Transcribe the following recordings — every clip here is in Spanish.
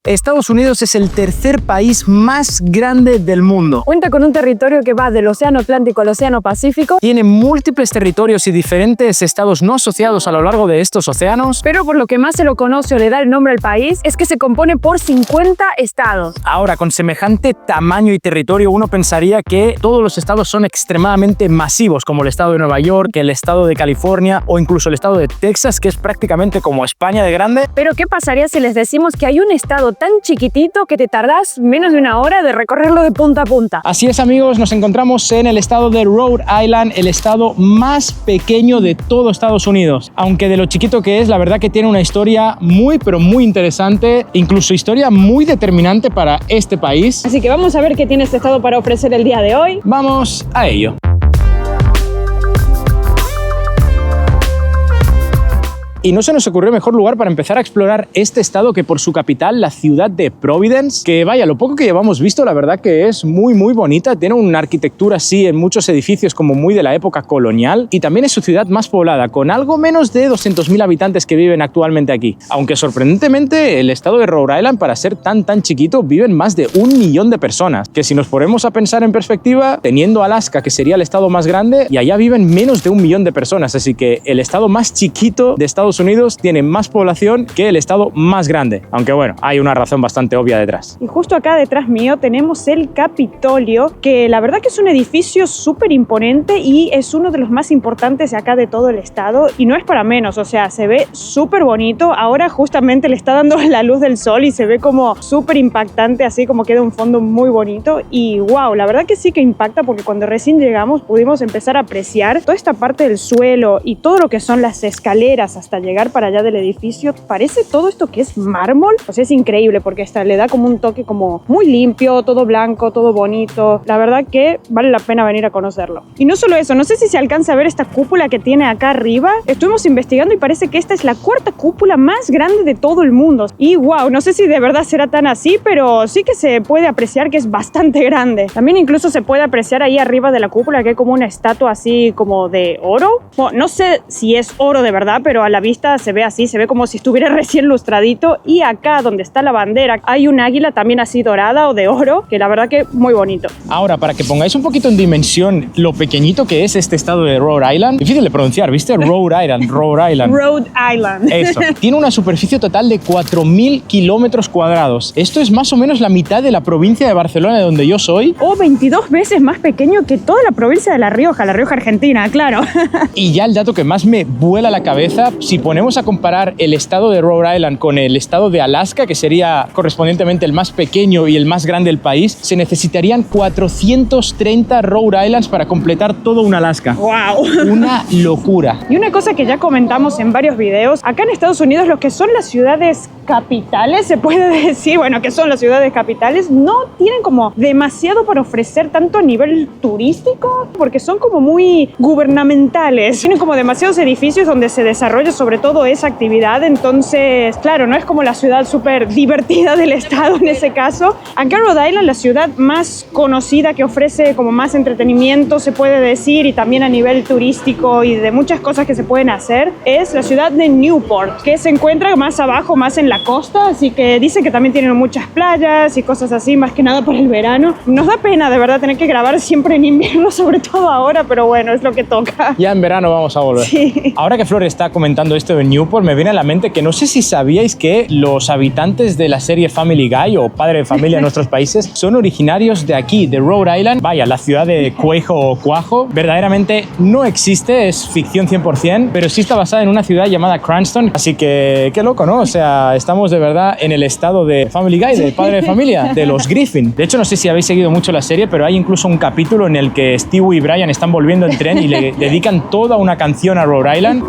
Estados Unidos es el tercer país más grande del mundo. Cuenta con un territorio que va del Océano Atlántico al Océano Pacífico. Tiene múltiples territorios y diferentes estados no asociados a lo largo de estos océanos. Pero por lo que más se lo conoce o le da el nombre al país es que se compone por 50 estados. Ahora, con semejante tamaño y territorio, uno pensaría que todos los estados son extremadamente masivos, como el estado de Nueva York, el estado de California o incluso el estado de Texas, que es prácticamente como España de grande. Pero ¿qué pasaría si les decimos que hay un estado tan chiquitito que te tardás menos de una hora de recorrerlo de punta a punta? Así es, amigos, nos encontramos en el estado de Rhode Island, el estado más pequeño de todo Estados Unidos. Aunque de lo chiquito que es, la verdad que tiene una historia muy, pero muy interesante, incluso historia muy determinante para este país. Así que vamos a ver qué tiene este estado para ofrecer el día de hoy. Vamos a ello. Y no se nos ocurrió mejor lugar para empezar a explorar este estado que por su capital, la ciudad de Providence, que vaya, lo poco que llevamos visto, la verdad que es muy bonita, tiene una arquitectura así en muchos edificios como muy de la época colonial y también es su ciudad más poblada, con algo menos de 200.000 habitantes que viven actualmente aquí. Aunque sorprendentemente el estado de Rhode Island, para ser tan chiquito, viven más de 1 millón de personas, que si nos ponemos a pensar en perspectiva, teniendo Alaska, que sería el estado más grande, y allá viven menos de 1 millón de personas, así que el estado más chiquito de Estados Unidos tiene más población que el estado más grande, aunque bueno, hay una razón bastante obvia detrás. Y justo acá detrás mío tenemos el Capitolio, que la verdad que es un edificio súper imponente y es uno de los más importantes acá de todo el estado y no es para menos, o sea, se ve súper bonito. Ahora justamente le está dando la luz del sol y se ve como súper impactante, así como queda un fondo muy bonito y wow, la verdad que sí que impacta porque cuando recién llegamos pudimos empezar a apreciar toda esta parte del suelo y todo lo que son las escaleras hasta llegar para allá del edificio. Parece todo esto que es mármol, o sea, es increíble porque le da como un toque como muy limpio, todo blanco, todo bonito. La verdad que vale la pena venir a conocerlo. Y no solo eso, no sé si se alcanza a ver esta cúpula que tiene acá arriba. Estuvimos investigando y parece que esta es la 4ª cúpula más grande de todo el mundo. Y wow, no sé si de verdad será tan así, pero sí que se puede apreciar que es bastante grande. También incluso se puede apreciar ahí arriba de la cúpula que hay como una estatua así como de oro. Bueno, no sé si es oro de verdad, pero a la vista se ve así, se ve como si estuviera recién lustradito. Y acá donde está la bandera hay un águila también así dorada o de oro, que la verdad que muy bonito. Ahora, para que pongáis un poquito en dimensión lo pequeñito que es este estado de Rhode Island, difícil de pronunciar, ¿viste? Rhode Island, Rhode Island. Rhode Island. Eso. Tiene una superficie total de 4.000 kilómetros cuadrados. Esto es más o menos la mitad de la provincia de Barcelona, de donde yo soy. O 22 veces más pequeño que toda la provincia de La Rioja Argentina, claro. Y ya el dato que más me vuela la cabeza, si ponemos a comparar el estado de Rhode Island con el estado de Alaska, que sería correspondientemente el más pequeño y el más grande del país, se necesitarían 430 Rhode Islands para completar todo un Alaska. ¡Wow! Una locura. Y una cosa que ya comentamos en varios videos, acá en Estados Unidos lo que son las ciudades capitales, se puede decir, bueno, que son las ciudades capitales, no tienen como demasiado para ofrecer tanto a nivel turístico, porque son como muy gubernamentales. Tienen como demasiados edificios donde se desarrolla sobre todo esa actividad, entonces, claro, no es como la ciudad súper divertida del estado en ese caso. Acá en Rhode Island, la ciudad más conocida que ofrece como más entretenimiento, se puede decir, y también a nivel turístico y de muchas cosas que se pueden hacer, es la ciudad de Newport, que se encuentra más abajo, más en la costa, así que dicen que también tienen muchas playas y cosas así, más que nada por el verano. Nos da pena, de verdad, tener que grabar siempre en invierno, sobre todo ahora, pero bueno, es lo que toca. Ya en verano vamos a volver. Sí. Ahora que Flor está comentando esto de Newport, me viene a la mente que no sé si sabíais que los habitantes de la serie Family Guy o Padre de Familia en nuestros países son originarios de aquí, de Rhode Island. Vaya, la ciudad de Cuejo o Cuajo verdaderamente no existe, es ficción 100%, pero sí está basada en una ciudad llamada Cranston, así que qué loco, ¿no? O sea, estamos de verdad en el estado de Family Guy, de Padre de Familia, de los Griffin. De hecho, no sé si habéis seguido mucho la serie, pero hay incluso un capítulo en el que Stewie y Brian están volviendo en tren y le dedican toda una canción a Rhode Island.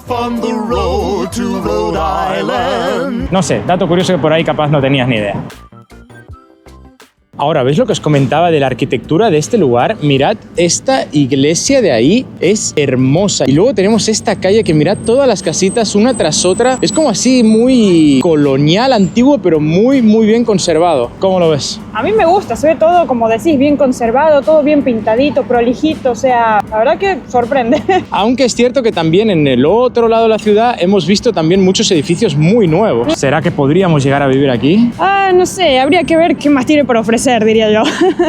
On the road to Rhode Island. No sé, dato curioso que por ahí capaz no tenías ni idea. Ahora, ¿ves lo que os comentaba de la arquitectura de este lugar? Mirad, esta iglesia de ahí es hermosa. Y luego tenemos esta calle que mirad todas las casitas una tras otra. Es como así muy colonial, antiguo, pero muy bien conservado. ¿Cómo lo ves? A mí me gusta, se ve todo, como decís, bien conservado, todo bien pintadito, prolijito, o sea, la verdad que sorprende. Aunque es cierto que también en el otro lado de la ciudad hemos visto también muchos edificios muy nuevos. ¿Será que podríamos llegar a vivir aquí? No sé, habría que ver qué más tiene para ofrecer, diría yo.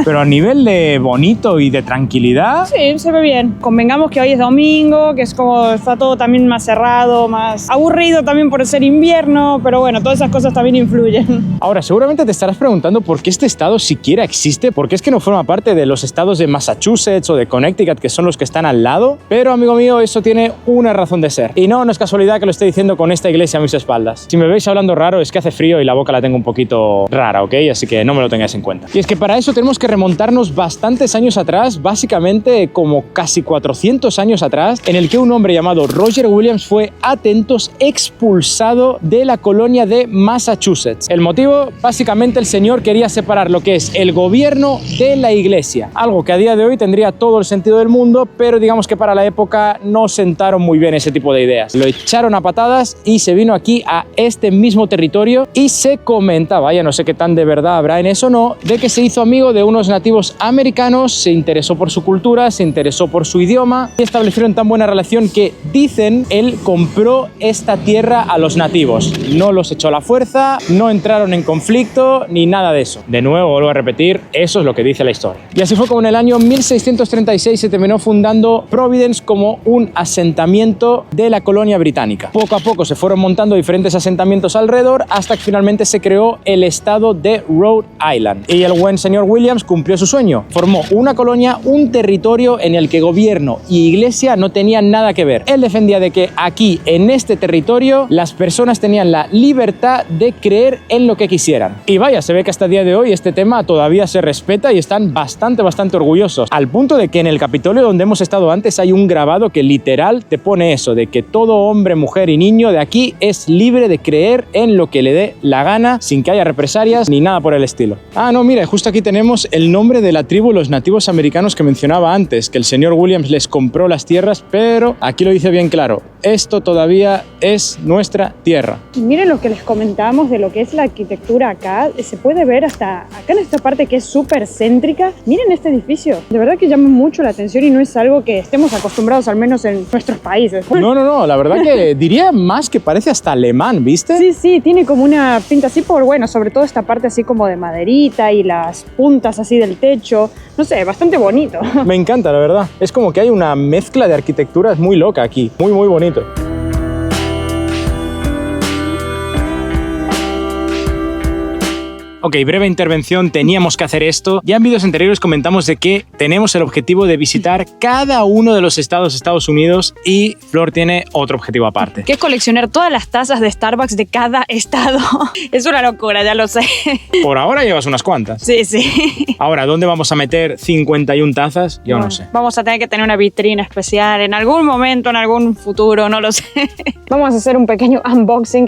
Pero a nivel de bonito y de tranquilidad... Sí, se ve bien. Convengamos que hoy es domingo, que es como está todo también más cerrado, más aburrido también por ser invierno, pero bueno, todas esas cosas también influyen. Ahora, seguramente te estarás preguntando por qué este estado siquiera existe, por qué es que no forma parte de los estados de Massachusetts o de Connecticut, que son los que están al lado. Pero, amigo mío, eso tiene una razón de ser. Y no es casualidad que lo esté diciendo con esta iglesia a mis espaldas. Si me veis hablando raro, es que hace frío y la boca la tengo un poquito rara, ¿ok? Así que no me lo tengáis en cuenta. Y es que para eso tenemos que remontarnos bastantes años atrás, básicamente como casi 400 años atrás, en el que un hombre llamado Roger Williams fue, atentos, expulsado de la colonia de Massachusetts. El motivo, básicamente el señor quería separar lo que es el gobierno de la iglesia. Algo que a día de hoy tendría todo el sentido del mundo, pero digamos que para la época no sentaron muy bien ese tipo de ideas. Lo echaron a patadas y se vino aquí a este mismo territorio y se comenta, vaya, no sé qué tan de verdad habrá en eso o no, de que se hizo amigo de unos nativos americanos, se interesó por su cultura, se interesó por su idioma y establecieron tan buena relación que dicen él compró esta tierra a los nativos. No los echó a la fuerza, no entraron en conflicto ni nada de eso. De nuevo, vuelvo a repetir, eso es lo que dice la historia. Y así fue como en el año 1636 se terminó fundando Providence como un asentamiento de la colonia británica. Poco a poco se fueron montando diferentes asentamientos alrededor hasta que finalmente se creó el estado de Rhode Island. Y el buen señor Williams cumplió su sueño. Formó una colonia, un territorio en el que gobierno y iglesia no tenían nada que ver. Él defendía de que aquí, en este territorio, las personas tenían la libertad de creer en lo que quisieran. Y vaya, se ve que hasta el día de hoy este tema todavía se respeta y están bastante orgullosos. Al punto de que en el Capitolio donde hemos estado antes hay un grabado que literal te pone eso, de que todo hombre, mujer y niño de aquí es libre de creer en lo que le dé la gana, sin que haya represalias ni nada por el estilo. No, mira, justo aquí tenemos el nombre de la tribu, los nativos americanos que mencionaba antes, que el señor Williams les compró las tierras, pero aquí lo dice bien claro, esto todavía es nuestra tierra. Y miren lo que les comentábamos de lo que es la arquitectura acá, se puede ver hasta acá en esta parte que es súper céntrica. Miren este edificio, de verdad que llama mucho la atención y no es algo que estemos acostumbrados, al menos en nuestros países. No, la verdad que diría más que parece hasta alemán, ¿viste? Sí, tiene como una pinta así por, bueno, sobre todo esta parte así como de maderita y las puntas así del techo, no sé, bastante bonito. Me encanta, la verdad. Es como que hay una mezcla de arquitecturas muy loca aquí, muy bonito. Ok, breve intervención, teníamos que hacer esto. Ya en vídeos anteriores comentamos de que tenemos el objetivo de visitar cada uno de los estados de Estados Unidos y Flor tiene otro objetivo aparte. Que es coleccionar todas las tazas de Starbucks de cada estado. Es una locura, ya lo sé. Por ahora llevas unas cuantas. Sí. Ahora, ¿dónde vamos a meter 51 tazas? Yo no sé. Vamos a tener que tener una vitrina especial en algún momento, en algún futuro, no lo sé. Vamos a hacer un pequeño unboxing.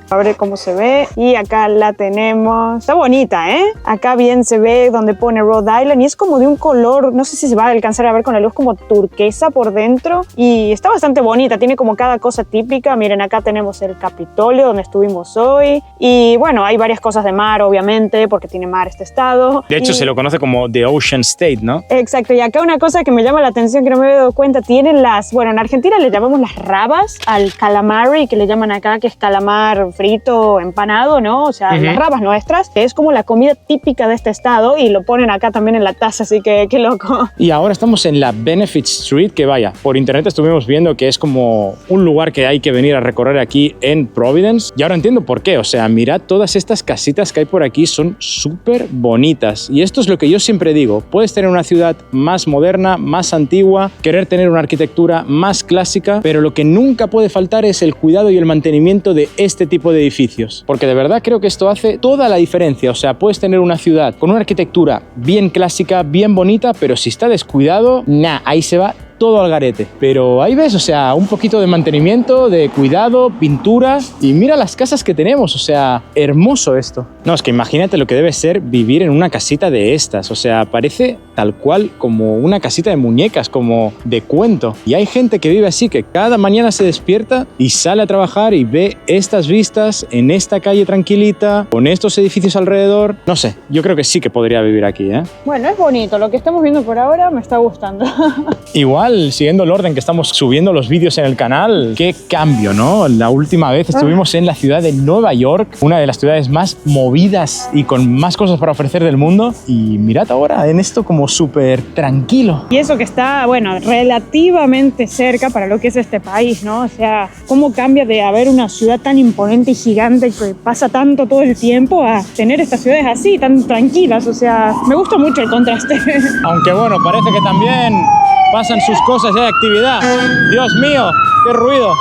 A ver cómo se ve. Y acá la tenemos. Está bonita, ¿eh? Acá bien se ve donde pone Rhode Island y es como de un color, no sé si se va a alcanzar a ver con la luz, como turquesa por dentro. Y está bastante bonita, tiene como cada cosa típica. Miren, acá tenemos el Capitolio donde estuvimos hoy. Y bueno, hay varias cosas de mar, obviamente, porque tiene mar este estado. De hecho, se lo conoce como The Ocean State, ¿no? Exacto. Y acá una cosa que me llama la atención, que no me había dado cuenta, tienen las, bueno, en Argentina le llamamos las rabas al calamari, que le llaman acá, que es calamar frito, empanado, ¿no? O sea, las rabas nuestras, que es como la comida típica de este estado y lo ponen acá también en la taza, así que qué loco. Y ahora estamos en la Benefit Street, que vaya, por internet estuvimos viendo que es como un lugar que hay que venir a recorrer aquí en Providence y ahora entiendo por qué, o sea, mirad todas estas casitas que hay por aquí, son súper bonitas y esto es lo que yo siempre digo, puedes tener una ciudad más moderna, más antigua, querer tener una arquitectura más clásica, pero lo que nunca puede faltar es el cuidado y el mantenimiento de este tipo de edificios, porque de verdad creo que esto hace toda la diferencia. O sea, puedes tener una ciudad con una arquitectura bien clásica, bien bonita, pero si está descuidado, ahí se va todo al garete. Pero ahí ves, o sea, un poquito de mantenimiento, de cuidado, pintura, y mira las casas que tenemos, o sea, hermoso esto. No, es que imagínate lo que debe ser vivir en una casita de estas, o sea, parece tal cual como una casita de muñecas, como de cuento. Y hay gente que vive así, que cada mañana se despierta y sale a trabajar y ve estas vistas en esta calle tranquilita, con estos edificios alrededor. No sé, yo creo que sí que podría vivir aquí, ¿eh? Bueno, es bonito, lo que estamos viendo por ahora me está gustando. Igual, siguiendo el orden que estamos subiendo los vídeos en el canal, qué cambio, ¿no? La última vez estuvimos en la ciudad de Nueva York, una de las ciudades más movidas y con más cosas para ofrecer del mundo, y mirad ahora en esto como súper tranquilo. Y eso que está, bueno, relativamente cerca para lo que es este país, ¿no? O sea, cómo cambia de haber una ciudad tan imponente y gigante que pasa tanto todo el tiempo a tener estas ciudades así, tan tranquilas. O sea, me gusta mucho el contraste. Aunque bueno, parece que también pasan sus cosas de actividad. Dios mío, qué ruido.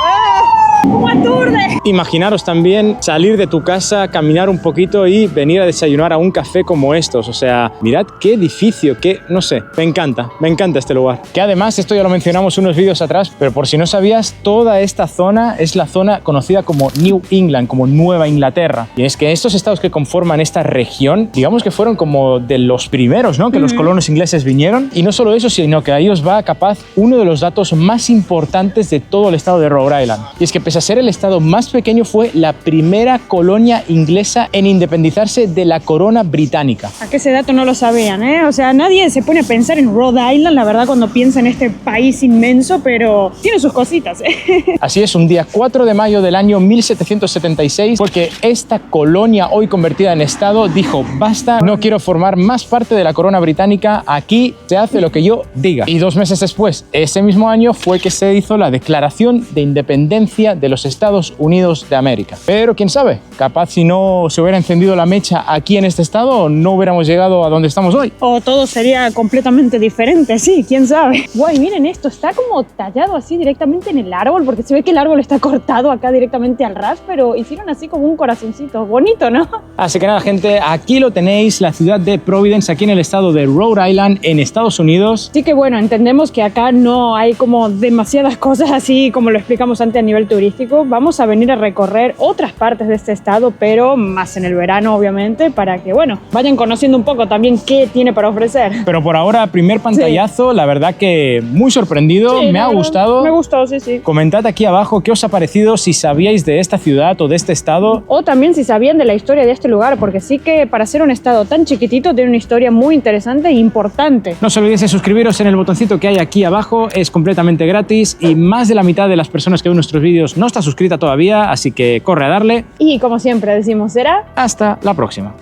¡Cómo aturde! Imaginaros también salir de tu casa, caminar un poquito y venir a desayunar a un café como estos. O sea, mirad qué edificio, no sé, me encanta este lugar. Que además, esto ya lo mencionamos unos vídeos atrás, pero por si no sabías, toda esta zona es la zona conocida como New England, como Nueva Inglaterra. Y es que estos estados que conforman esta región, digamos que fueron como de los primeros, ¿no? Que los colonos ingleses vinieron. Y no solo eso, sino que ahí os va capaz uno de los datos más importantes de todo el estado de Rhode Island. Y es que pese a ser el estado más pequeño, fue la primera colonia inglesa en independizarse de la corona británica. A que ese dato no lo sabían, ¿eh? O sea, nadie se pone a pensar en Rhode Island, la verdad, cuando piensa en este país inmenso, pero tiene sus cositas, ¿eh? Así es, un día 4 de mayo del año 1776, porque esta colonia hoy convertida en estado dijo, basta, no quiero formar más parte de la corona británica, aquí se hace lo que yo diga. Y 2 meses después, ese mismo año, fue que se hizo la Declaración de Independencia de los Estados Unidos de América. Pero quién sabe, capaz si no se hubiera encendido la mecha aquí en este estado, no hubiéramos llegado a donde estamos hoy. O todo sería completamente diferente, sí, quién sabe. Guay, miren esto, está como tallado así directamente en el árbol, porque se ve que el árbol está cortado acá directamente al ras, pero hicieron así como un corazoncito, bonito, ¿no? Así que nada, gente, aquí lo tenéis, la ciudad de Providence, aquí en el estado de Rhode Island, en Estados Unidos. Sí que bueno, entendemos que acá no hay como demasiadas cosas así como lo explicamos antes a nivel turístico. Vamos a venir a recorrer otras partes de este estado, pero más en el verano, obviamente, para que, bueno, vayan conociendo un poco también qué tiene para ofrecer. Pero por ahora, primer pantallazo, la verdad que muy sorprendido, me ha gustado. Me gustó, sí. Comentad aquí abajo qué os ha parecido, si sabíais de esta ciudad o de este estado. O también si sabían de la historia de este lugar, porque sí que para ser un estado tan chiquitito tiene una historia muy interesante e importante. No os olvidéis de suscribiros en el botoncito que hay aquí abajo, es completamente gratis y más de la mitad de las personas que ven nuestros vídeos no está suscrita todavía, así que corre a darle. Y como siempre decimos, será hasta la próxima.